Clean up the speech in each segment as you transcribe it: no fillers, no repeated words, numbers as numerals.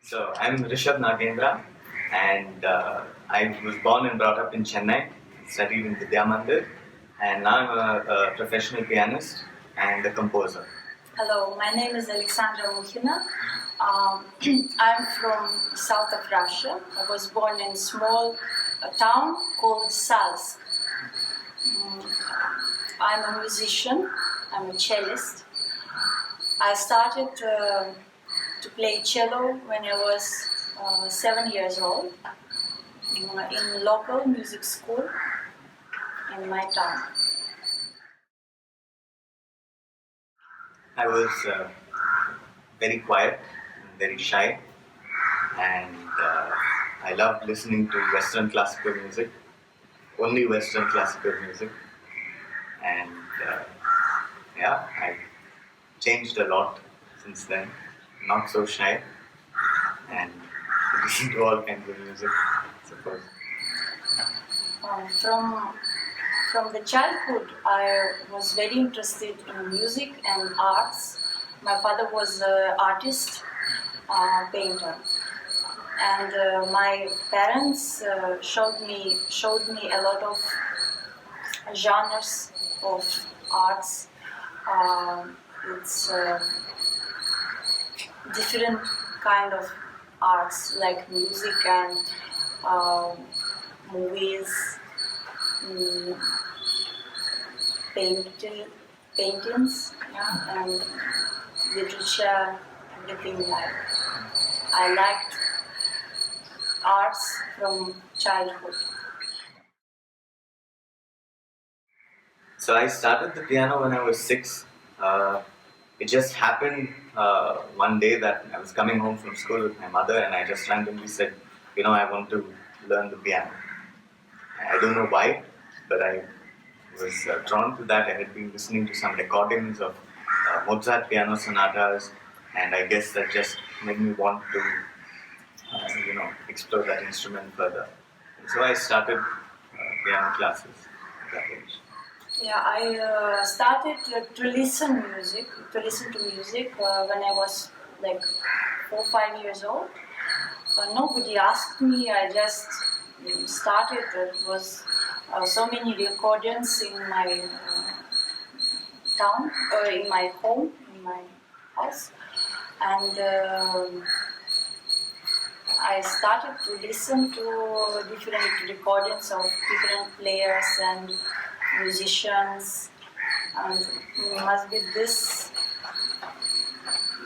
So I'm Rishabh Nagendra, and I was born and brought up in Chennai, studied in Vidya Mandir, and now I'm a professional pianist and a composer. Hello, my name is Alexandra Mukhina. I'm from south of Russia. I was born in a small town called Salsk. I'm a musician. I'm a cellist. I started to play cello when I was 7 years old in local music school in my town. I was very quiet, very shy, and I loved listening to Western classical music, only Western classical music, and yeah, I've changed a lot since then. Not so shy, and listen to all kinds of music, I suppose. From the childhood, I was very interested in music and arts. My father was an artist, painter, and my parents showed me a lot of genres of arts. It's different kind of arts like music and movies. Paintings, yeah, and literature, everything like. I liked arts from childhood. So I started the piano when I was 6. It just happened one day that I was coming home from school with my mother, and I just randomly said, I want to learn the piano. I don't know why, but I was drawn to that. I had been listening to some recordings of Mozart piano sonatas, and I guess that just made me want to, explore that instrument further. And so I started piano classes at that age. Yeah, I started to listen to music when I was like 4 or 5 years old. Nobody asked me. I just started. There was so many recordings in my town, in my home, in my house, and I started to listen to different recordings of different players and musicians, and it must be this.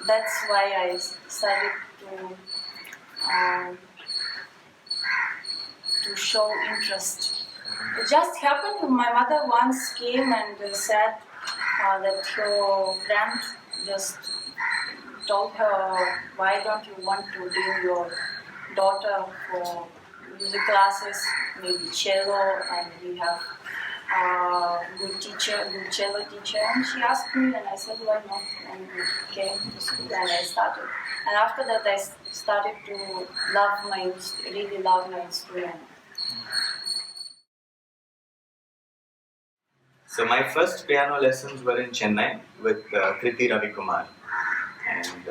That's why I started to show interest. It just happened. My mother once came and said that her friend just told her, "Why don't you want to do your daughter for music classes, maybe cello, and we have good cello teacher. And she asked me, and I said, why not? And we came to school, and I started. And after that, I started to really love my instrument. So my first piano lessons were in Chennai with Kriti Ravi Kumar, and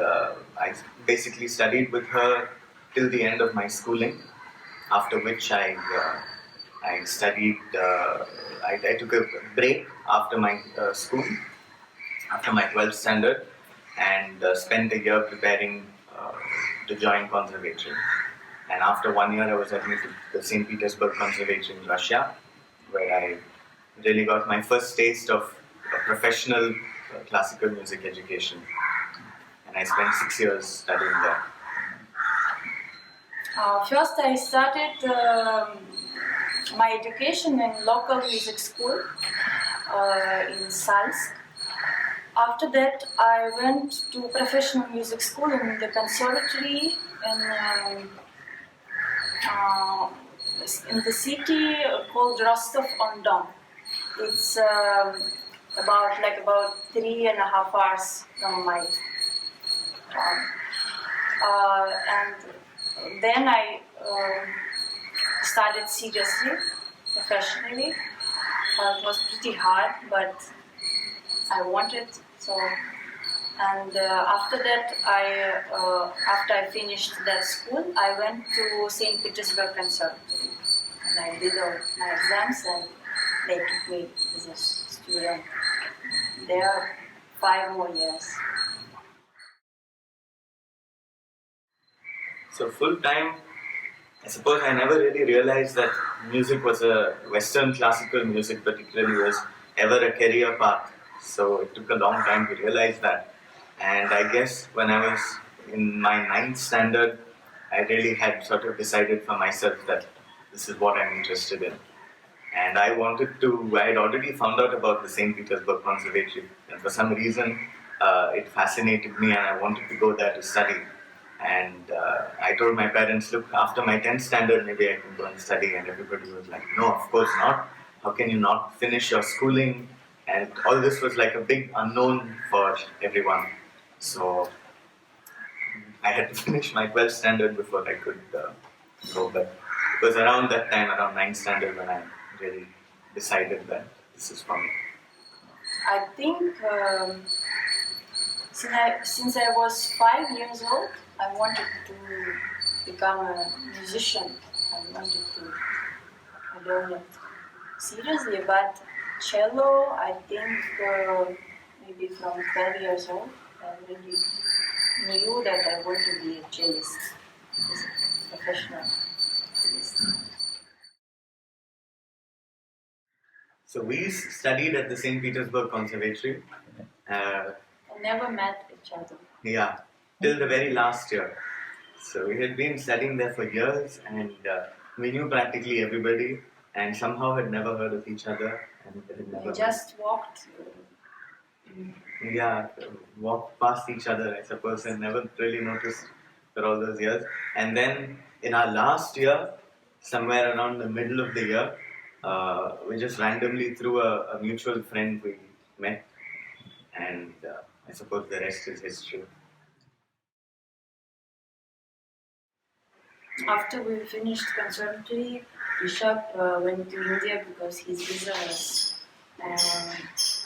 I basically studied with her till the end of my schooling. After which I studied. I took a break after my school, after my 12th standard, and spent a year preparing to join conservatory. And after 1 year, I was admitted to the St. Petersburg Conservatory in Russia, where I really got my first taste of professional classical music education. And I spent 6 years studying there. First, I started my education in local music school in Salsk. After that, I went to professional music school in the conservatory in the city called Rostov-on-Don. It's about 3.5 hours from my town. And then I started seriously, professionally. It was pretty hard, but I wanted so. And after that, after I finished that school, I went to St. Petersburg Conservatory, and I did all my exams, and they took me as a student there 5 more years. So full time, I suppose I never really realized that music was Western classical music particularly was ever a career path. So it took a long time to realize that. And I guess when I was in my 9th standard, I really had sort of decided for myself that this is what I'm interested in. And I had already found out about the St. Petersburg Conservatory, and for some reason it fascinated me and I wanted to go there to study. And I told my parents, look, after my 10th standard, maybe I can go and study. And everybody was like, no, of course not. How can you not finish your schooling? And all this was like a big unknown for everyone. So I had to finish my 12th standard before I could go. But it was around that time, around 9th standard, when I really decided that this is for me. I think since I was 5 years old, I wanted to become a musician. I wanted to learn it seriously, but cello, I think maybe from 12 years old, I really knew that I want to be a cellist, a professional cellist. So we studied at the St. Petersburg Conservatory. I never met each other. Yeah, till the very last year. So we had been studying there for years, and we knew practically everybody, and somehow had never heard of each other. And had never We just walked. Walked past each other, I suppose, and never really noticed for all those years. And then in our last year, somewhere around the middle of the year, we just randomly through a mutual friend we met, and I suppose the rest is history. After we finished conservatory, Rishabh went to India because his visa was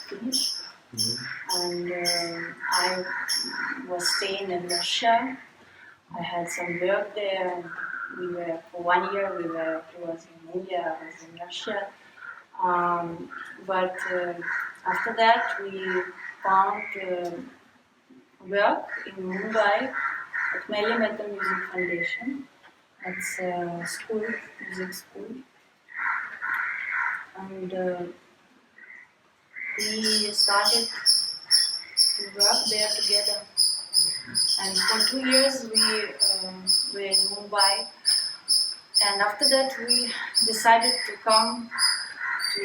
finished. And I was staying in Russia. I had some work there, and for 1 year he was in India, I was in Russia. But after that we found work in Mumbai at Melly Metal Music Foundation. It's a music school. And we started to work there together. And for 2 years we were in Mumbai. And after that we decided to come to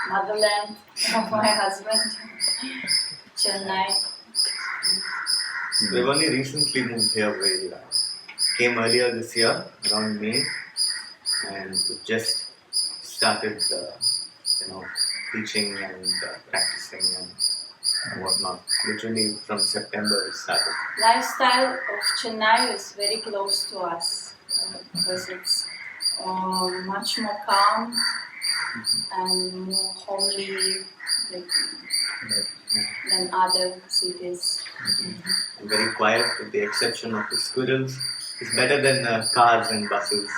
motherland of my husband, Chennai. We've only recently moved here. came earlier this year, around May, and just started, teaching and practicing and whatnot. Literally from September it started. Lifestyle of Chennai is very close to us because it's much more calm and more homely than other cities. And very quiet, with the exception of the squirrels. It's better than cars and buses.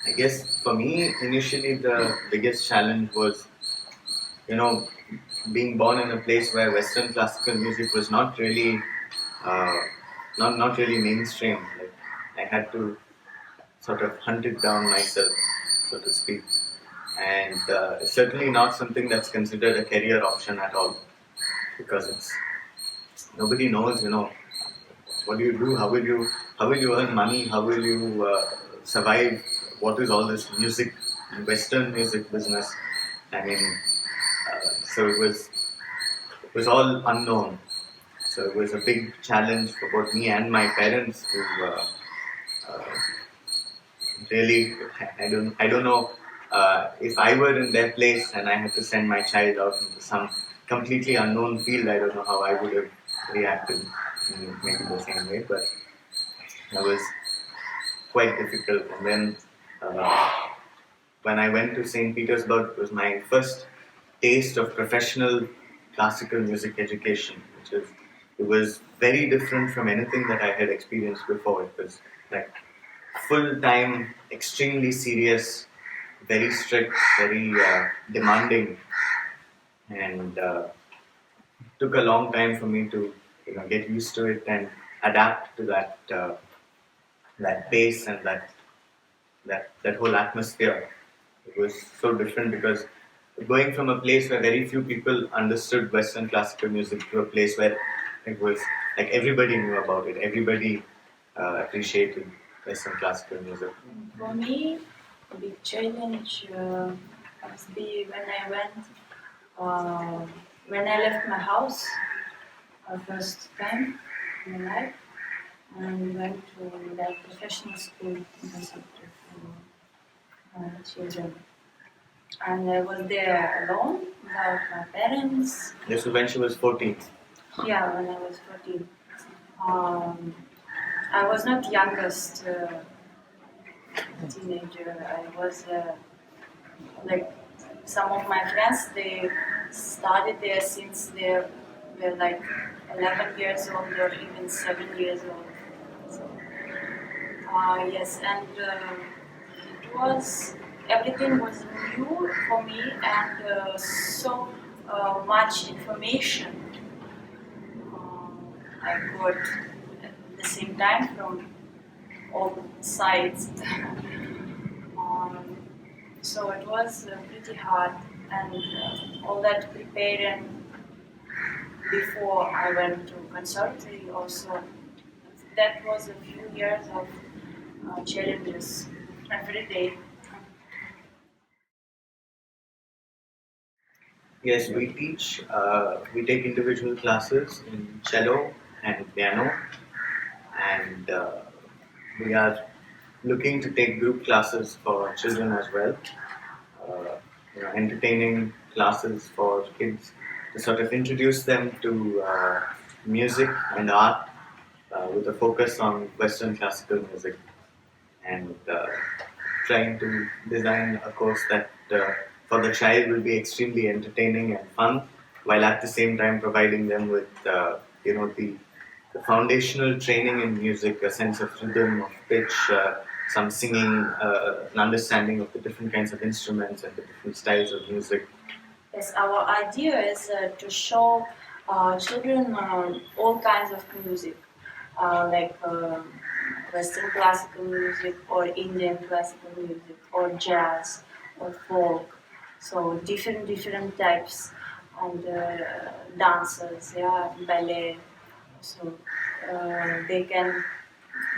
I guess for me, initially the biggest challenge was, being born in a place where Western classical music was not really, uh, not really mainstream. Like I had to sort of hunt it down myself, so to speak, and certainly not something that's considered a career option at all, because it's nobody knows, what do you do, how will you earn money, how will you survive, what is all this music, Western music business. I mean, so it was all unknown. So it was a big challenge for both me and my parents, who uh, really, I don't know, if I were in their place and I had to send my child out into some completely unknown field, I don't know how I would have reacted in maybe the same way, but that was quite difficult. And then when I went to St. Petersburg, it was my first taste of professional classical music education, it was very different from anything that I had experienced before. It was like full time, extremely serious, very strict, very demanding, and took a long time for me to get used to it and adapt to that pace and that whole atmosphere. It was so different because going from a place where very few people understood Western classical music to a place where it was like everybody knew about it, everybody appreciated Western classical music. For me, a big challenge must be when I left my house first time in my life and went to that professional school in Conservative for children. And I was there alone without my parents. This was when she was 14. Yeah, when I was 14. I was not youngest teenager. I was like some of my friends. They started there since they were like 11 years old or even 7 years old. So, yes, and it was everything was new for me and so much information I got at the same time from all sides. So it was pretty hard, and all that preparing before I went to conservatory also. That was a few years of challenges every day. Yes, we take individual classes in cello and piano, and we are looking to take group classes for children as well. Entertaining classes for kids to sort of introduce them to music and art with a focus on Western classical music, and trying to design a course that for the child will be extremely entertaining and fun, while at the same time providing them with the foundational training in music, a sense of rhythm, of pitch, some singing, an understanding of the different kinds of instruments and the different styles of music. Yes, our idea is to show children all kinds of music, like Western classical music or Indian classical music or jazz or folk. So different types and dances, yeah, ballet. So they can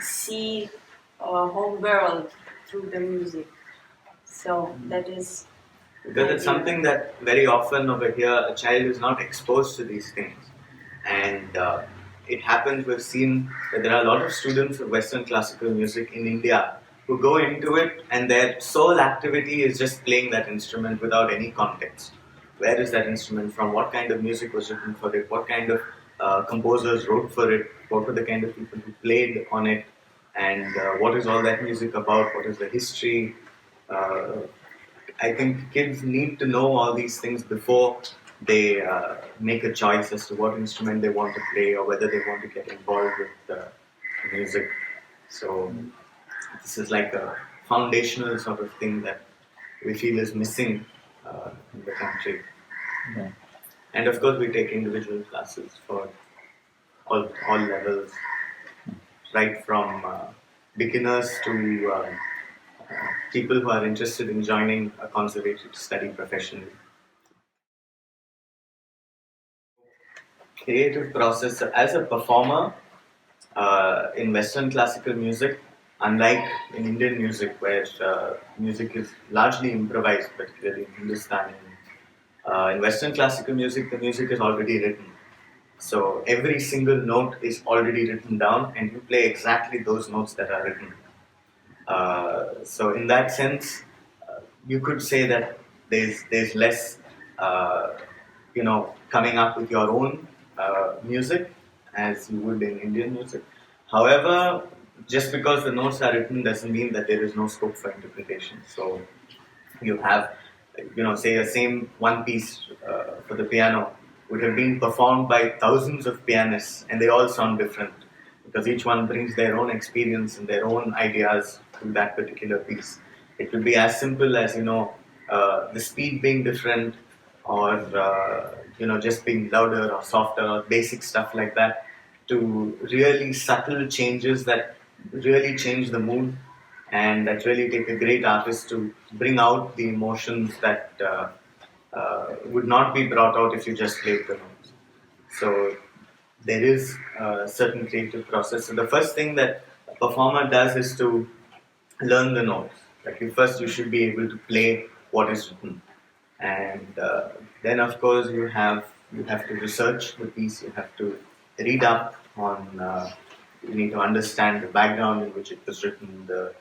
see whole world through the music. So that is Because it's something that very often over here a child is not exposed to these things, and it happens, we've seen that there are a lot of students of Western classical music in India who go into it and their sole activity is just playing that instrument without any context. Where is that instrument from? What kind of music was written for it? What kind of composers wrote for it? What were the kind of people who played on it? And what is all that music about? What is the history? Uh, I think kids need to know all these things before they make a choice as to what instrument they want to play or whether they want to get involved with music. So this is like a foundational sort of thing that we feel is missing in the country. Yeah. And of course, we take individual classes for all levels, right from beginners to people who are interested in joining a conservatory to study professionally. Creative process as a performer in Western classical music, unlike in Indian music, where music is largely improvised, particularly in Hindustani. In Western classical music, the music is already written. So every single note is already written down, and you play exactly those notes that are written. So in that sense, you could say that there's less, coming up with your own music as you would in Indian music. However, just because the notes are written doesn't mean that there is no scope for interpretation. So you have, say a same one piece for the piano would have been performed by thousands of pianists, and they all sound different because each one brings their own experience and their own ideas to that particular piece. It could be as simple as the speed being different, or just being louder or softer or basic stuff like that, to really subtle changes that really change the mood and that really take a great artist to bring out the emotions that would not be brought out if you just played the notes. So there is a certain creative process. So the first thing that a performer does is to learn the notes. Like you should be able to play what is written, and then of course you have to research the piece. You have to read up on. You need to understand the background in which it was written, the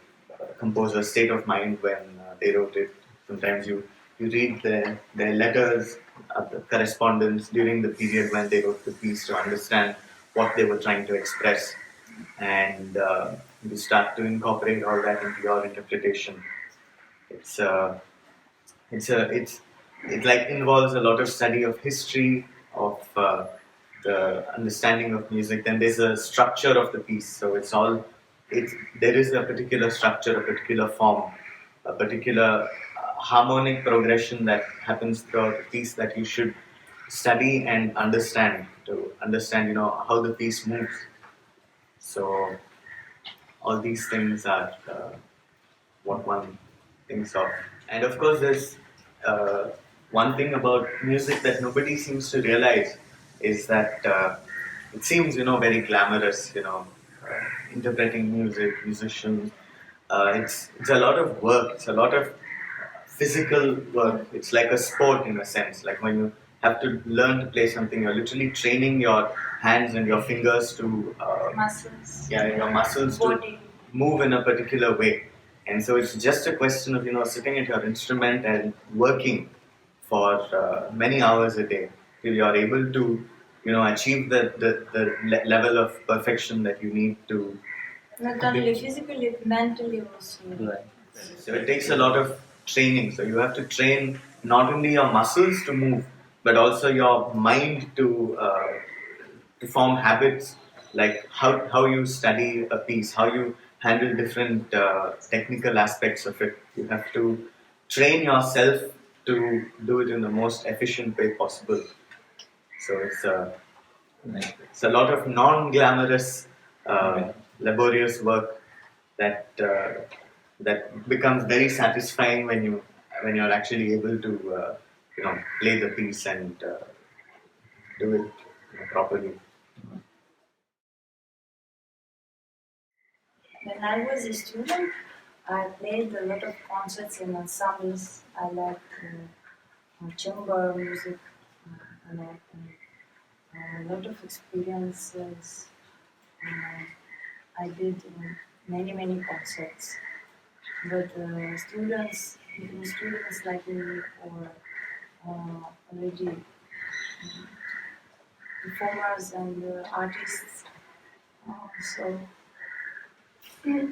composer's state of mind when they wrote it. Sometimes you read their letters, the correspondence during the period when they wrote the piece to understand what they were trying to express, and you start to incorporate all that into your interpretation. It's it's a it's it like involves a lot of study of history of the understanding of music. Then there's a structure of the piece, so it's there is a particular structure, a particular form, a particular harmonic progression that happens throughout the piece that you should study and understand to understand how the piece moves. So all these things are what one thinks of. And of course, there's one thing about music that nobody seems to realize is that it seems, very glamorous, interpreting music, musicians. It's a lot of work. It's a lot of physical work. It's like a sport in a sense. Like when you have to learn to play something, you're literally training your hands and your fingers to Muscles. yeah, your muscles Body. to move in a particular way. And so it's just a question of sitting at your instrument and working for many hours a day till you're able to achieve the level of perfection that you need to. Not only physically, mentally also. Right. So it takes a lot of training. So you have to train not only your muscles to move, but also your mind to form habits, like how you study a piece, how you handle different technical aspects of it. You have to train yourself to do it in the most efficient way possible. So it's a lot of non-glamorous, laborious work that that becomes very satisfying when you're actually able to play the piece and do it properly. When I was a student, I played a lot of concerts in ensembles. I liked chamber music a lot. a lot of experiences. I did many concerts, but students like me or already performers and artists. So it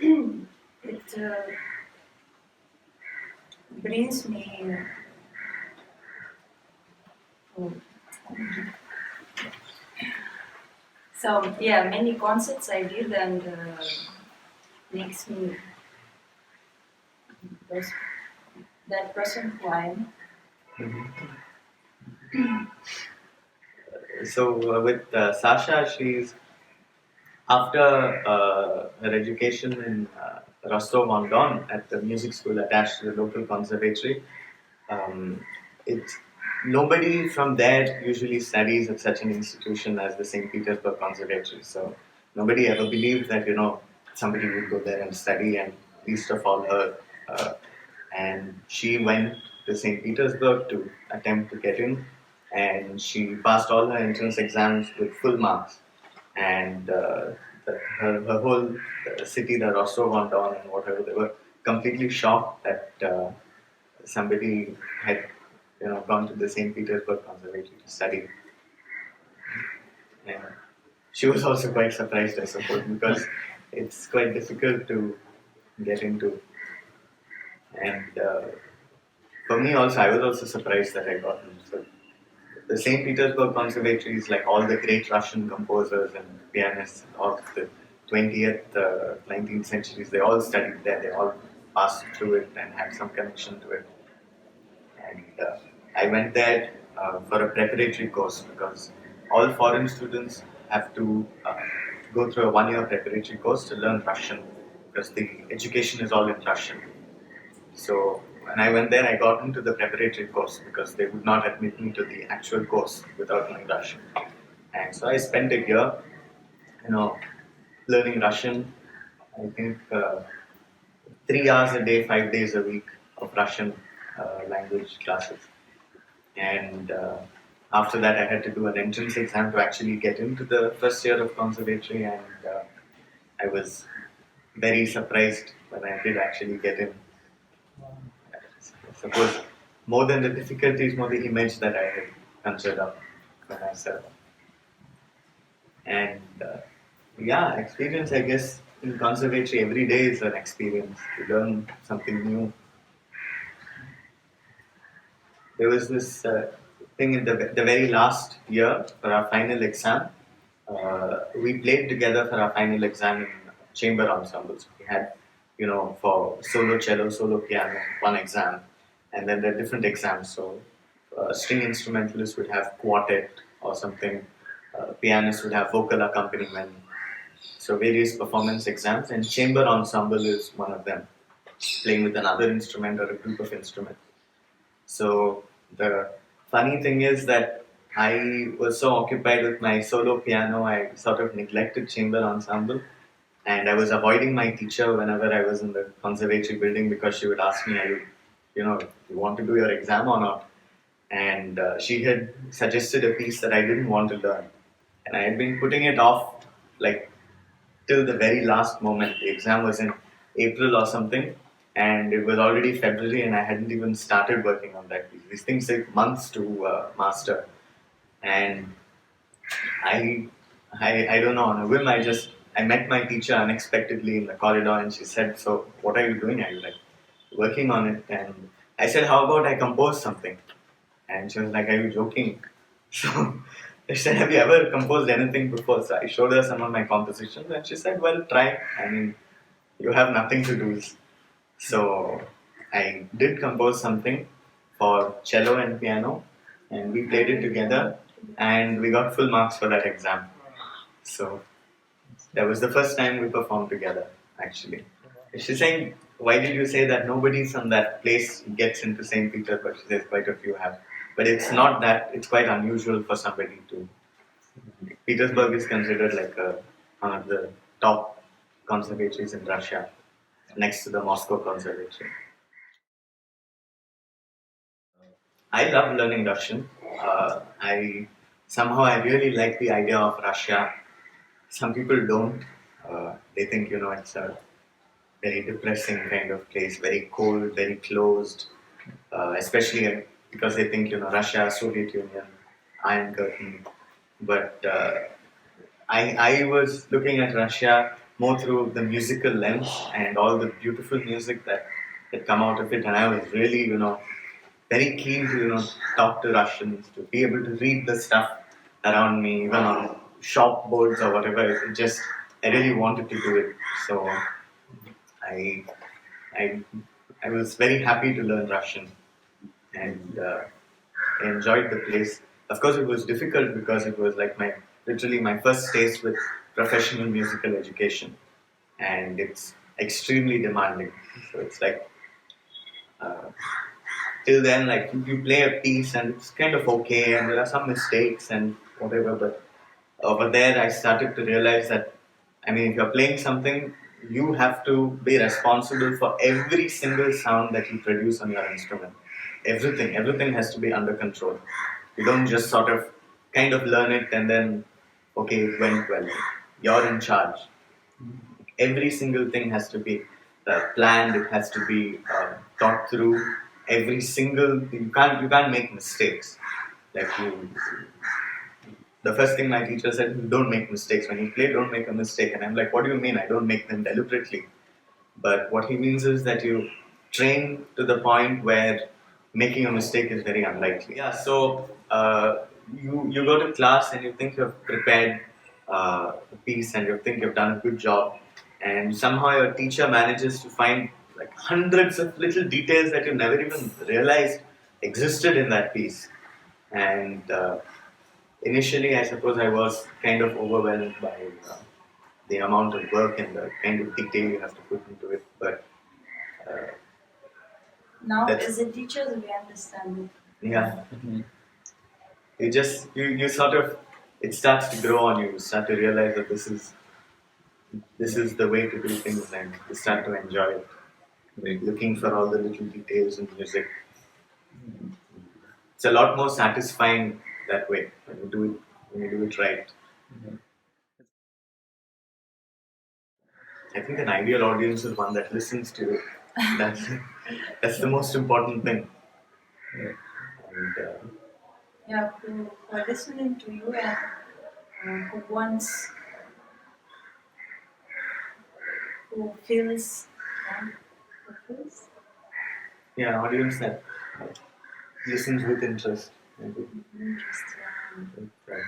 brings me. Oh, so yeah, many concerts I did and makes me pers- that person who I am. So with Sasha, she's after her education in Rostov-on-Don at the music school attached to the local conservatory. Um, it's nobody from there usually studies at such an institution as the St. Petersburg Conservatory. So nobody ever believed that somebody would go there and study, and least of all her. Uh, and she went to St. Petersburg to attempt to get in, and she passed all her entrance exams with full marks. And her whole city, the Rostov-on-Don and whatever, they were completely shocked that somebody had gone to the St. Petersburg Conservatory to study. And she was also quite surprised, I suppose, because it's quite difficult to get into. And for me also, I was also surprised that I got in. So the St. Petersburg Conservatory is like all the great Russian composers and pianists of the 20th, 19th centuries. They all studied there. They all passed through it and had some connection to it. And I went there for a preparatory course because all foreign students have to go through a 1 year preparatory course to learn Russian because the education is all in Russian. So when I went there, I got into the preparatory course because they would not admit me to the actual course without knowing Russian. And so I spent a year, you know, learning Russian. I think 3 hours a day, 5 days a week of Russian language classes. And after that, I had to do an entrance exam to actually get into the first year of conservatory, and I was very surprised when I did actually get in. I suppose more than the difficulties, more the image that I had conjured up for myself. And yeah, experience, I guess, in conservatory every day is an experience. You learn something new. There was this thing in the very last year for our final exam. We played together for our final exam in chamber ensembles. We had, for solo cello, solo piano, one exam, and then there are different exams. So, string instrumentalists would have quartet or something. Pianists would have vocal accompaniment. So various performance exams, and chamber ensemble is one of them, playing with another instrument or a group of instruments. So the funny thing is that I was so occupied with my solo piano, I sort of neglected chamber ensemble, and I was avoiding my teacher whenever I was in the conservatory building because she would ask me, "Are you want to do your exam or not?" And she had suggested a piece that I didn't want to learn, and I had been putting it off like till the very last moment. The exam was in April or something, and it was already February, and I hadn't even started working on that piece. These things take months to master, and I, I don't know. On a whim, I met my teacher unexpectedly in the corridor, and she said, "So, what are you doing?" I was like, "Working on it." And I said, "How about I compose something?" And she was like, "Are you joking?" So she said, "Have you ever composed anything before?" So I showed her some of my compositions, and she said, "Well, try. I mean, you have nothing to lose." So I did compose something for cello and piano, and we played it together, and we got full marks for that exam. So that was the first time we performed together, actually. She's saying, "Why did you say that nobody from that place gets into St. Peter?" But she says quite a few have. But it's not that, it's quite unusual for somebody to. Petersburg is considered like one of the top conservatories in Russia, next to the Moscow Conservatory. I love learning Russian. I somehow I really like the idea of Russia. Some people don't. They think, it's a very depressing kind of place, very cold, very closed, especially because they think, Russia, Soviet Union, Iron Curtain. But I was looking at Russia more through the musical lens and all the beautiful music that come out of it, and I was really, very keen to, talk to Russians, to be able to read the stuff around me, even on shop boards or whatever. It just, I really wanted to do it. So I, I, I was very happy to learn Russian, and I enjoyed the place. Of course, it was difficult because it was like literally my first taste with professional musical education, and it's extremely demanding. So it's like uh, till then, like you play a piece and it's kind of okay, and there are some mistakes and whatever. But over there, I started to realize that, I mean, if you're playing something, you have to be responsible for every single sound that you produce on your instrument. Everything has to be under control. You don't just sort of kind of learn it and then, okay, it went well. You're in charge. Every single thing has to be planned. It has to be thought through. Every single, you can't make mistakes. Like the first thing my teacher said, don't make mistakes when you play. Don't make a mistake. And I'm like, what do you mean? I don't make them deliberately. But what he means is that you train to the point where making a mistake is very unlikely. Yeah. So you go to class and you think you've prepared a piece and you think you've done a good job, and somehow your teacher manages to find like hundreds of little details that you never even realized existed in that piece. And initially, I suppose I was kind of overwhelmed by the amount of work and the kind of detail you have to put into it. But uh, Now, as a teacher, we understand it. Yeah, you sort of, it starts to grow on you. You start to realize that this is the way to do things, and you start to enjoy it. Like looking for all the little details in music. It's a lot more satisfying that way when you do it right. I think an ideal audience is one that listens to it. That's that's the most important thing. And Yeah, who are listening to you and who feels, who feels yeah, audience that listens with interest. Maybe. interest, Right.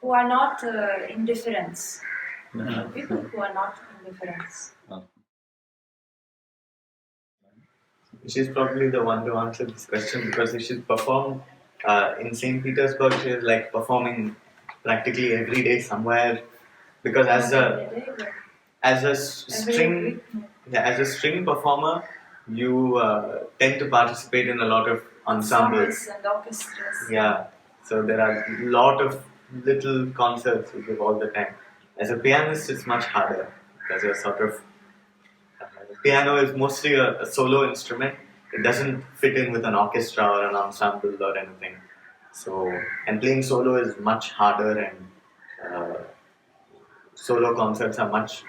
who are not indifference. People who are not indifference. She's probably the one to answer this question because if she's performed in St. Petersburg, she's like performing practically every day somewhere. Because as a string as a string performer, you tend to participate in a lot of ensembles and orchestras. Yeah, so there are a lot of little concerts we give all the time. As a pianist, it's much harder because you're sort of piano is mostly a solo instrument. It doesn't fit in with an orchestra or an ensemble or anything. So, and playing solo is much harder, and solo concerts are much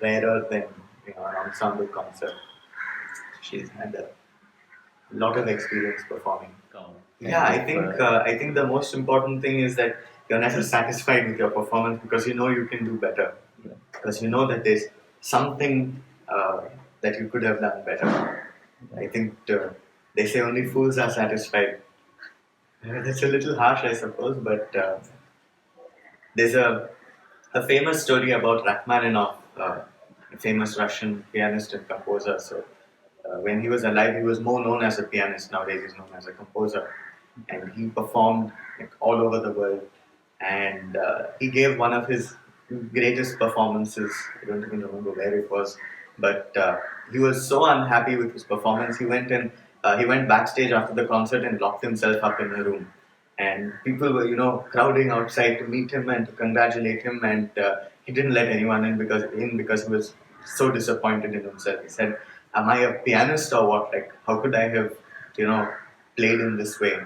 rarer than an ensemble concert. She's had a lot of experience performing. Yeah, I think the most important thing is that you're never satisfied with your performance because you know you can do better. Because you know that there's something that you could have done better. I think they say only fools are satisfied. That's a little harsh, I suppose, but there's a famous story about Rachmaninoff, a famous Russian pianist and composer. So when he was alive, he was more known as a pianist. Nowadays, he's known as a composer, and he performed like, all over the world. And he gave one of his greatest performances. I don't even remember where it was, but he was so unhappy with his performance. He went backstage after the concert and locked himself up in a room. And people were, crowding outside to meet him and to congratulate him. And he didn't let anyone in because he was so disappointed in himself. He said, "Am I a pianist or what? Like, how could I have, you know, played in this way?"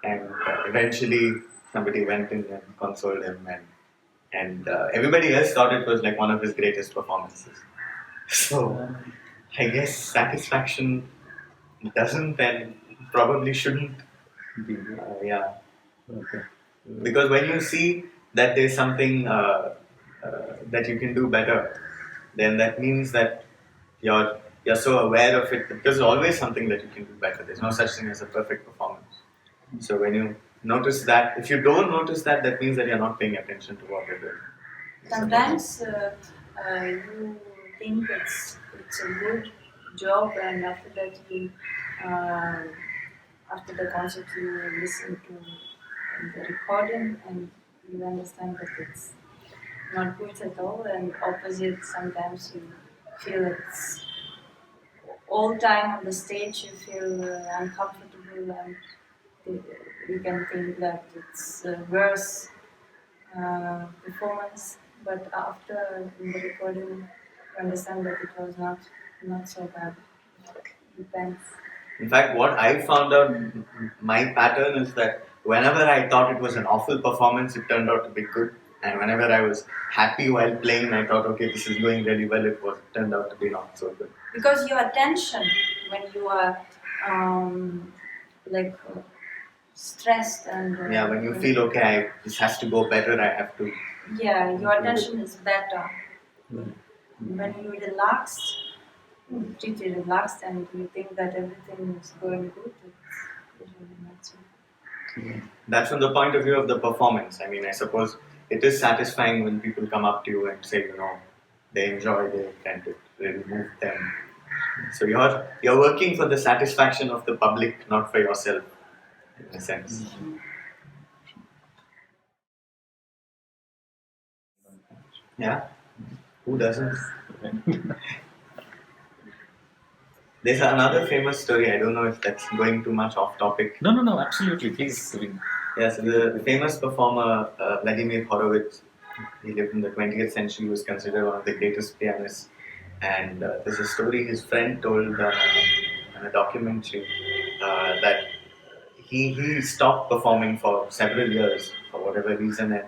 And eventually, somebody went in and consoled him, and everybody else thought it was like one of his greatest performances. So I guess satisfaction doesn't and probably shouldn't be. Yeah. Okay. Because when you see that there's something that you can do better, then that means that you're so aware of it. There's always something that you can do better. There's no such thing as a perfect performance. So when you notice that, if you don't notice that, that means that you're not paying attention to what you're doing. Sometimes you think it's a good job, and after that you after the concert you listen to the recording and you understand that it's not good at all, and opposite sometimes you feel it's all time on the stage you feel uncomfortable, and you can think that it's worse performance, but after the recording you understand that it was not so bad. Depends. In fact, what I found out, my pattern is that whenever I thought it was an awful performance, it turned out to be good. And whenever I was happy while playing, I thought, okay, this is going really well. It turned out to be not so good. Because your attention when you are like stressed and yeah, when you feel okay, this has to go better. I have to. Yeah, your attention is better. When you relaxed, pretty relaxed, and you think that everything is going good, it's usually not so. That's from the point of view of the performance. I mean, I suppose it is satisfying when people come up to you and say, they enjoy it and it really moved them. So you're working for the satisfaction of the public, not for yourself, in a sense. Yeah? Who doesn't? There's another famous story. I don't know if that's going too much off topic. No, absolutely. Please. Yes, the famous performer Vladimir Horowitz, he lived in the 20th century, was considered one of the greatest pianists. And there's a story his friend told in a documentary that he stopped performing for several years for whatever reason, and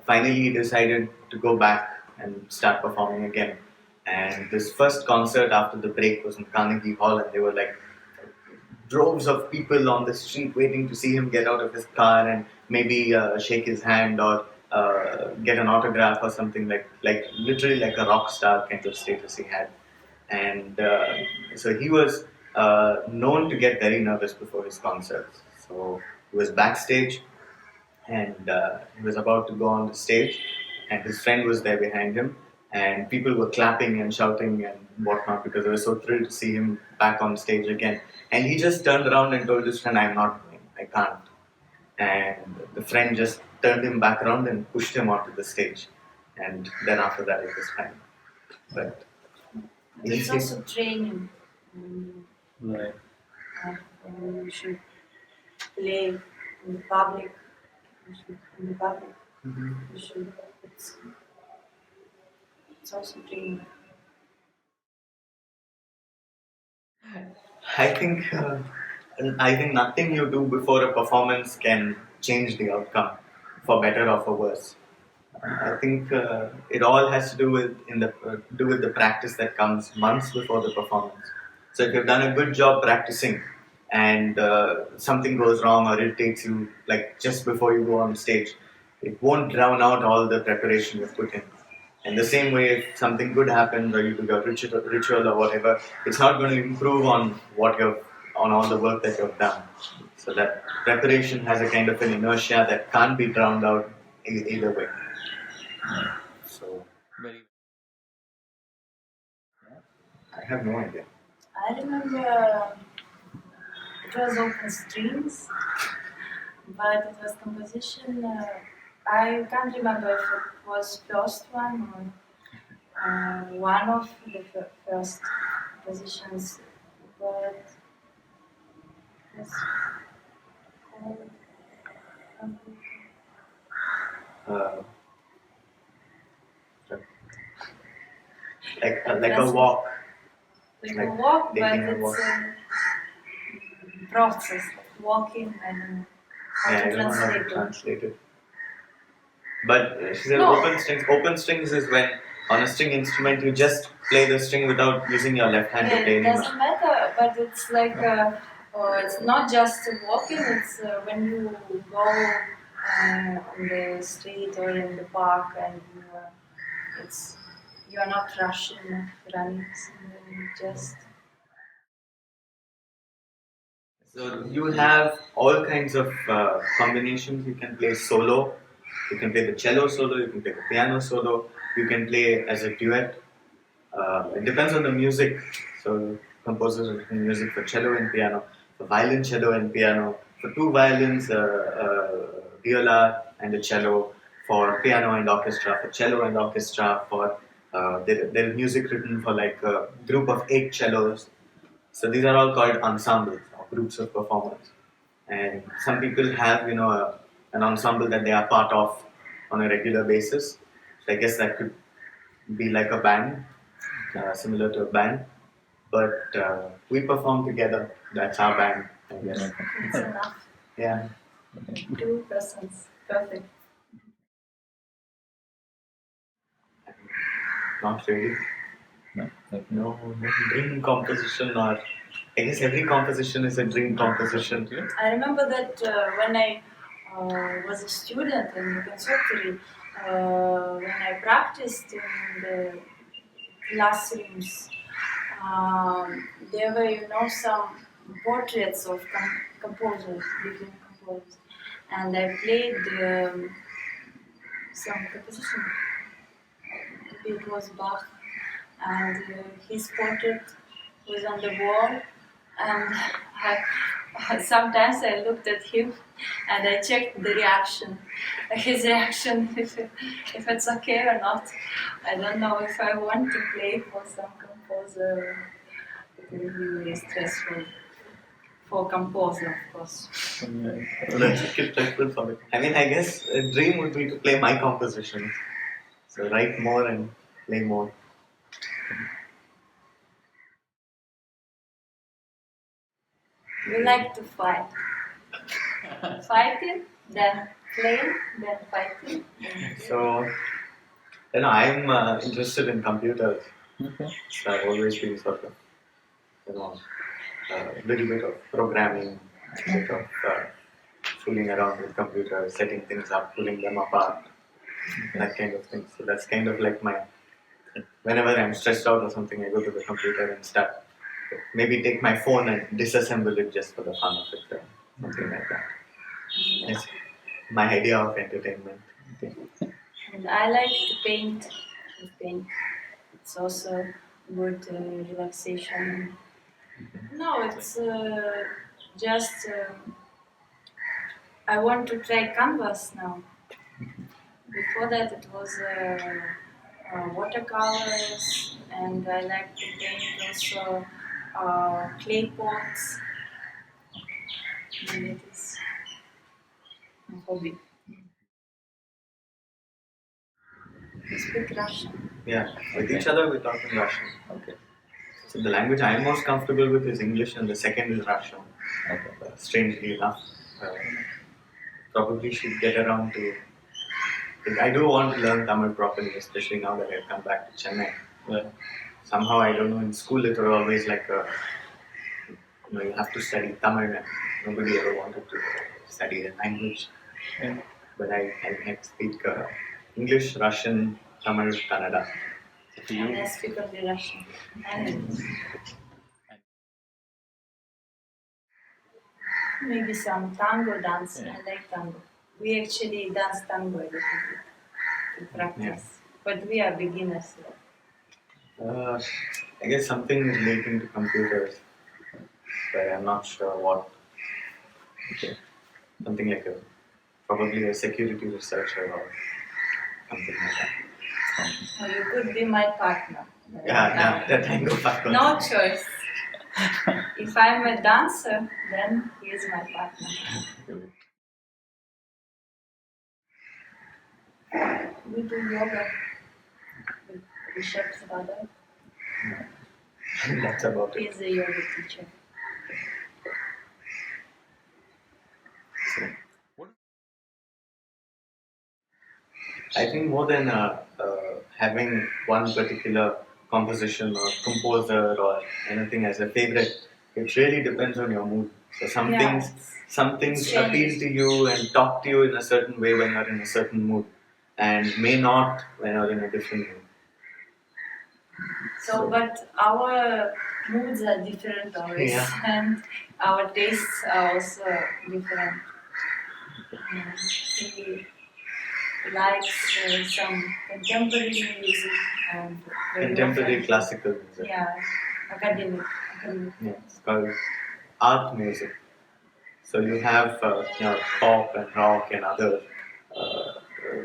finally he decided to go back and start performing again. And this first concert after the break was in Carnegie Hall, and there were like droves of people on the street waiting to see him get out of his car and maybe shake his hand or get an autograph or something, like literally like a rock star kind of status he had. And so he was known to get very nervous before his concerts. So he was backstage and he was about to go on the stage, and his friend was there behind him, and people were clapping and shouting and whatnot because they were so thrilled to see him back on stage again. And he just turned around and told his friend, "I'm not going, I can't." And the friend just turned him back around and pushed him onto the stage. And then after that it was fine. But it's also training. Right. You should play in the public. You should. It's also training. I think nothing you do before a performance can change the outcome for better or for worse. I think it all has to do with the practice that comes months before the performance. So if you've done a good job practicing and something goes wrong or irritates you like just before you go on stage, it won't drown out all the preparation you've put in. In the same way, if something good happens or you do your ritual or whatever, it's not going to improve on on all the work that you've done. So that preparation has a kind of an inertia that can't be drowned out either way. So, I have no idea. I remember it was open strings, but it was composition. I can't remember if it was first one or one of the first compositions, but it was Like a walk. Like a walk, but taking a it's walk. a process, walking, and how Yeah, to I don't know how to translate it. translate it. But she said No. open strings. Open strings is when on a string instrument you just play the string without using your left hand to play It any note. doesn't matter, but it's like it's not just walking. It's when you go on the street or in the park, and it's you are not rushing, running, and then you just. So you have all kinds of combinations. You can play solo. You can play the cello solo. You can play the piano solo. You can play as a duet. It depends on the music. So composers have written music for cello and piano, for violin, cello, and piano, for two violins, viola, and a cello, for piano and orchestra, for cello and orchestra, for there is music written for like a group of 8 cellos. So these are all called ensembles or groups of performers. And some people have, an ensemble that they are part of on a regular basis. So I guess that could be like a band, similar to a band. But we perform together. That's our band, I guess. It's enough. Yeah. 2 persons, perfect. Not really. No. No dream composition, or I guess every composition is a dream composition. I remember that when I was a student in the conservatory, when I practiced in the classrooms, there were, some portraits of composers, different composers, and I played some composition. Maybe it was Bach, and his portrait was on the wall, and sometimes I looked at him and I checked the reaction, his reaction, if it's okay or not. I don't know if I want to play for some composer. It will be really stressful for composer, of course. Let's keep stressful for it. I mean, I guess a dream would be to play my compositions. So write more and play more. We like to fight. Fighting, then playing, then fighting. So, I'm interested in computers. Okay. So I've always been sort of, a little bit of programming, a bit of fooling around with computers, setting things up, pulling them apart, that kind of thing. So that's kind of like whenever I'm stressed out or something, I go to the computer and start, maybe take my phone and disassemble it just for the fun of it, something like that. It's my idea of entertainment. And I like to paint. It's also good relaxation. No, it's just I want to try canvas now. Before that, it was watercolors, and I like to paint also clay pots. And it is my hobby. We speak Russian. Yeah, with each other we talk in Russian. Okay. So the language I'm most comfortable with is English, and the second is Russian. Okay. Strangely enough, probably should get around to. I do want to learn Tamil properly, especially now that I've come back to Chennai. Well, Somehow, I don't know, in school it was always like you have to study Tamil, and nobody ever wanted to study a language. yeah. But I speak English, Russian, Tamil, Kannada. To And you, I speak only Russian. And maybe some tango dance. Yeah. I like tango. We actually dance tango a little bit to practice. But we are beginners. I guess something relating to computers, but I'm not sure what. okay. Something like probably a security researcher or something like that. Or you could be my partner. Yeah, that tango partner. No choice. If I'm a dancer, then he is my partner. We do yoga with Rishabh's father. That's about He it. is a yoga teacher. I think more than having one particular composition or composer or anything as a favorite, it really depends on your mood. So Yeah, some it's things appeal changed. to you and talk to you in a certain way when you're in a certain mood, and may not when you're in a different mood. So, but our moods are different always, Yeah. and our tastes are also different. He likes some contemporary music and very Contemporary often, classical music. yeah, academic. Yeah, it's called art music. So you have pop and rock and other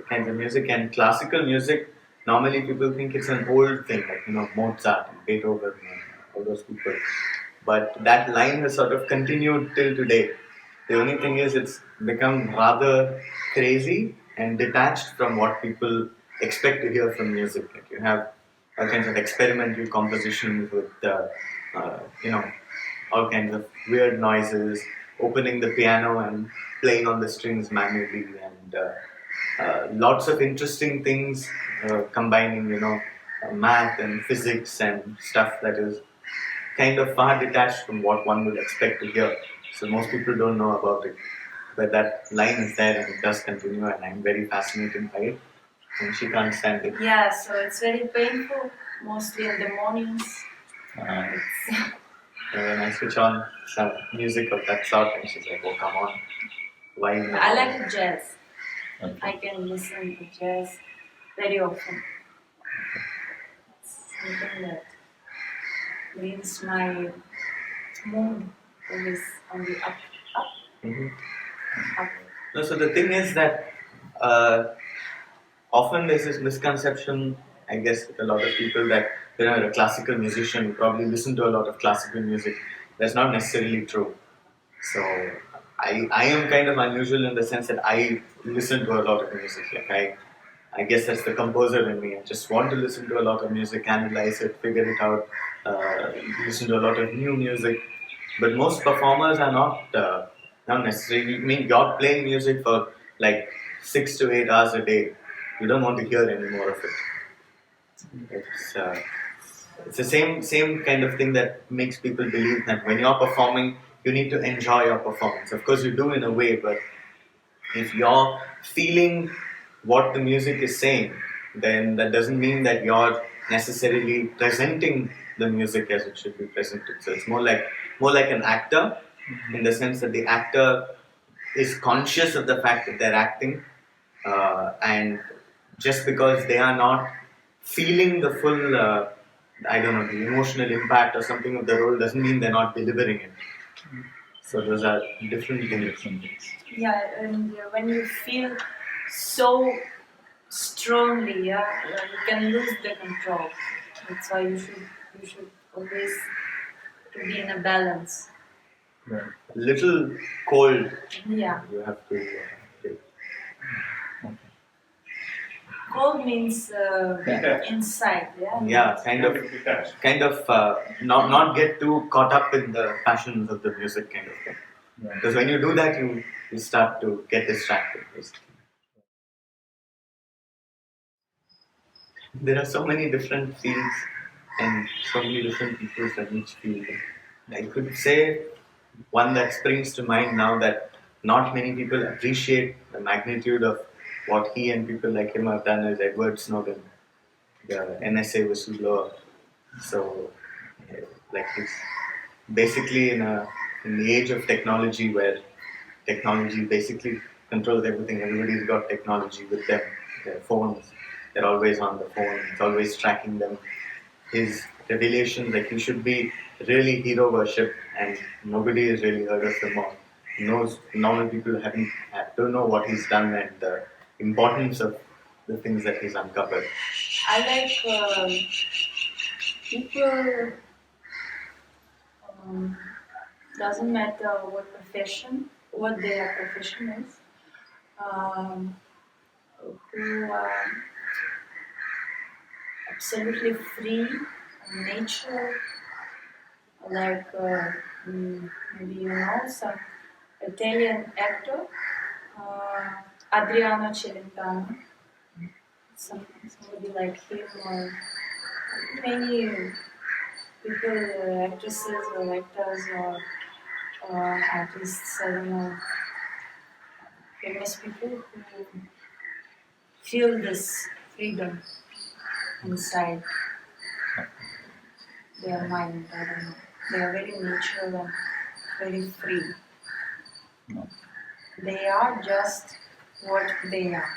kinds of music, and classical music. Normally, people think it's an old thing, like Mozart and Beethoven and all those people. But that line has sort of continued till today. The only thing is, it's become rather crazy and detached from what people expect to hear from music. Like you have all kinds of experimental compositions with, you know, all kinds of weird noises, opening the piano and playing on the strings manually, and lots of interesting things combining, math and physics and stuff that is kind of far detached from what one would expect to hear. So most people don't know about it. But that line is there and it does continue, and I'm very fascinated by it. And she can't stand it. Yeah, so it's very painful, mostly in the mornings. It's When I switch on some music of that sort, and she's like, "Oh, come on, why?" I like jazz. Okay. I can listen to jazz very often. It's something that brings my mood always on the up, Mhm. up. No, so the thing is that uh, often there's this misconception, I guess, with a lot of people that you're a classical musician, you probably listen to a lot of classical music. That's not necessarily true. So I am kind of unusual in the sense that I listen to a lot of music. Like I guess that's the composer in me. I just want to listen to a lot of music, analyze it, figure it out, listen to a lot of new music. But most performers are not necessarily. I mean, you're playing music for like 6 to 8 hours a day. You don't want to hear any more of it. It's the same kind of thing that makes people believe that when you're performing, you need to enjoy your performance. Of course, you do in a way, but if you're feeling what the music is saying, then that doesn't mean that you're necessarily presenting the music as it should be presented. So it's more like an actor, in the sense that the actor is conscious of the fact that they're acting, and just because they are not feeling the full, I don't know, the emotional impact or something of the role doesn't mean they're not delivering it. So those are different things. Different things. Yeah, and when you feel so strongly, yeah, you can lose the control. That's why you should always to be in a balance. Right. Little cold, Yeah, you have to take. cold means inside. Yeah. Yeah, kind of not get too caught up in the passions of the music, kind of thing. Right. Because when you do that, you start to get distracted. Basically. There are so many different fields and so many different people from each field. I could say one that springs to mind now that not many people appreciate the magnitude of what he and people like him have done is Edward Snowden, the NSA whistleblower. So, like he's basically in the age of technology where technology basically controls everything. Everybody's got technology with them, their phones. They're always on the phone. It's always tracking them. His revelations, like he should be really hero worshipped, and nobody has really heard of him or knows. Normal people don't know what he's done and the importance of the things that he's uncovered. I like people. Um, doesn't matter what their profession is. Um, who are absolutely free in nature, like maybe you know some Italian actor, Adriano Celentano. somebody like him or many people, actresses or actors or artists, I don't know, famous people who feel this freedom inside their mind. I don't know. They are very natural and very free. No. They are just what they are.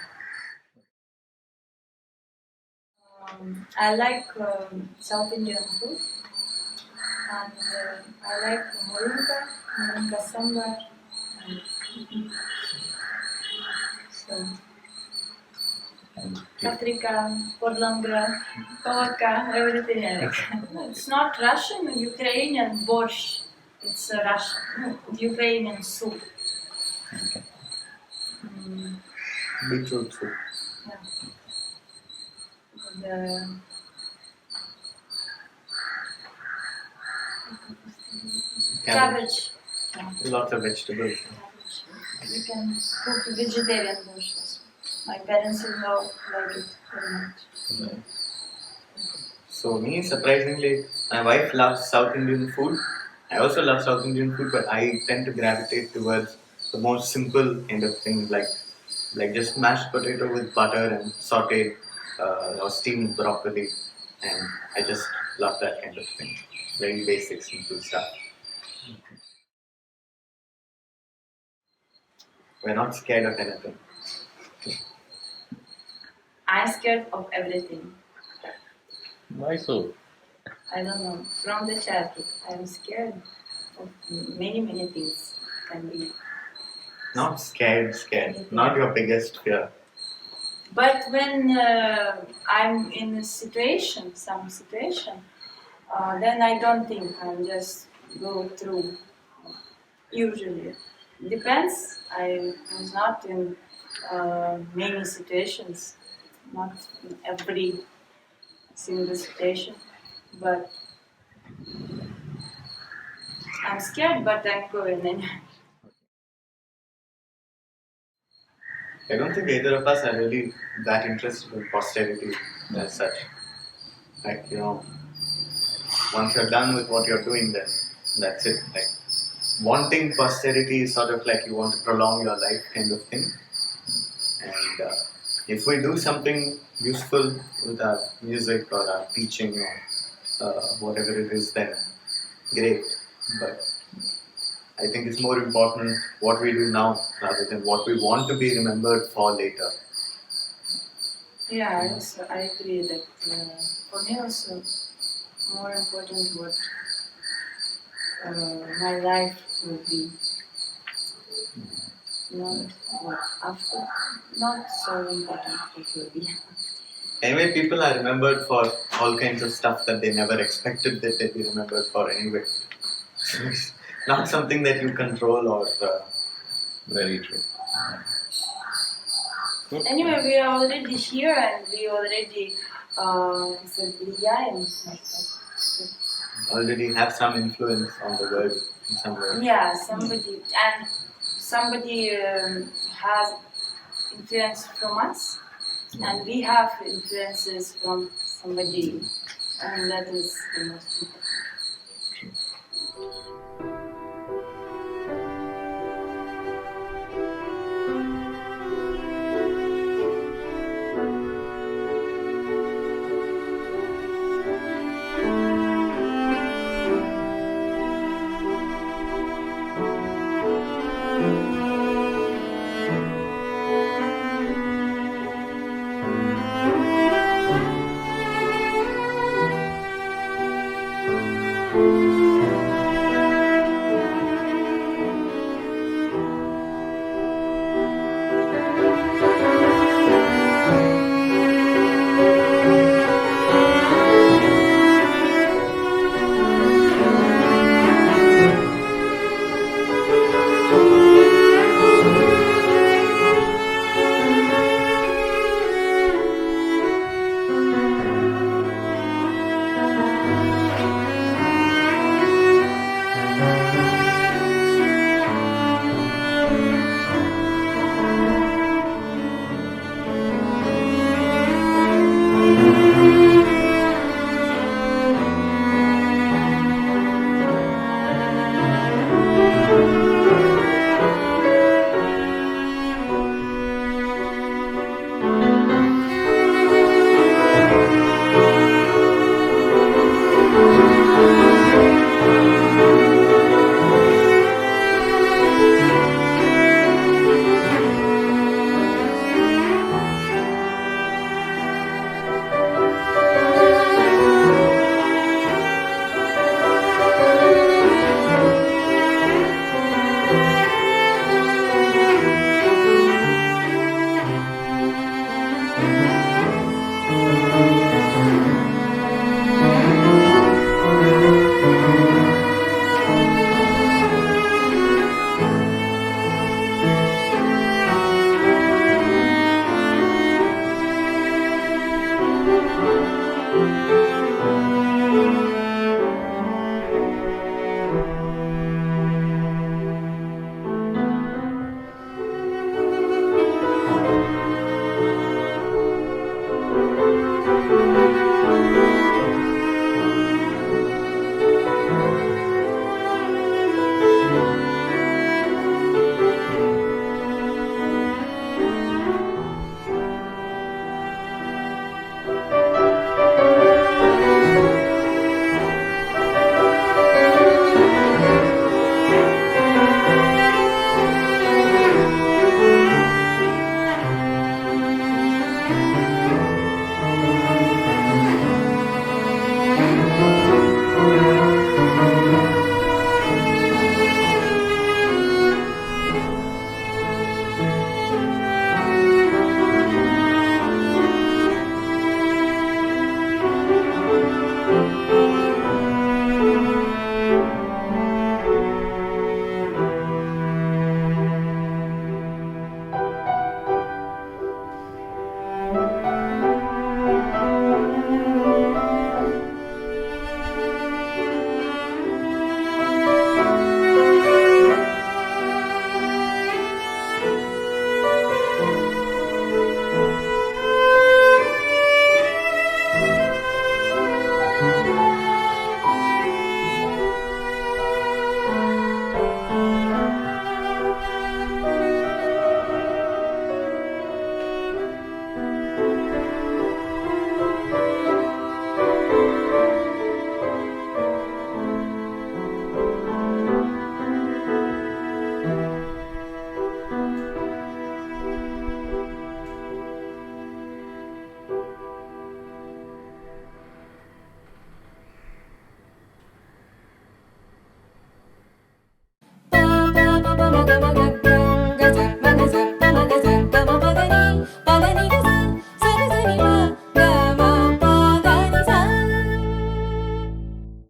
I like South Indian food, and I like Moringa sambar, and so And paprika, podlangra, pavaka, everything I like. It's not Russian, Ukrainian borscht. It's a Russian, Ukrainian soup. okay. Mm, Beetroot soup. yeah. The cabbage. Yeah. Lots of vegetables. You can cook vegetarian dishes. My parents-in-law like it very much. So me, surprisingly, my wife loves South Indian food. I also love South Indian food, but I tend to gravitate towards the more simple kind of things, like just mashed potato with butter and sauteed or steamed broccoli, and I just love that kind of thing. Very basic, simple stuff. We're not scared of anything. I'm scared of everything. Why so? I don't know. From the childhood, I'm scared of many things. Can be. Not scared. Not your biggest fear. But when I'm in a situation, some situation, then I don't think. I'll just go through. Usually, depends. I was not in many situations, not in every single situation, but I'm scared. But I'm going anyway. I don't think either of us are really that interested in posterity as such. Like, once you're done with what you're doing, then that's it. Like, wanting posterity is sort of like you want to prolong your life kind of thing. And if we do something useful with our music or our teaching or whatever it is, then great. But I think it's more important what we do now rather than what we want to be remembered for later. Yeah, I agree that for me also more important what my life will be. Not what after. Not so important what will be. Anyway, people are remembered for all kinds of stuff that they never expected that they'd be remembered for anyway. So it's not something that you control or. Very true. Good. Anyway, we are already here and we already said and Already have some influence on the world in some way. yeah, somebody has influence from us, and we have influences from somebody, and that is the most important.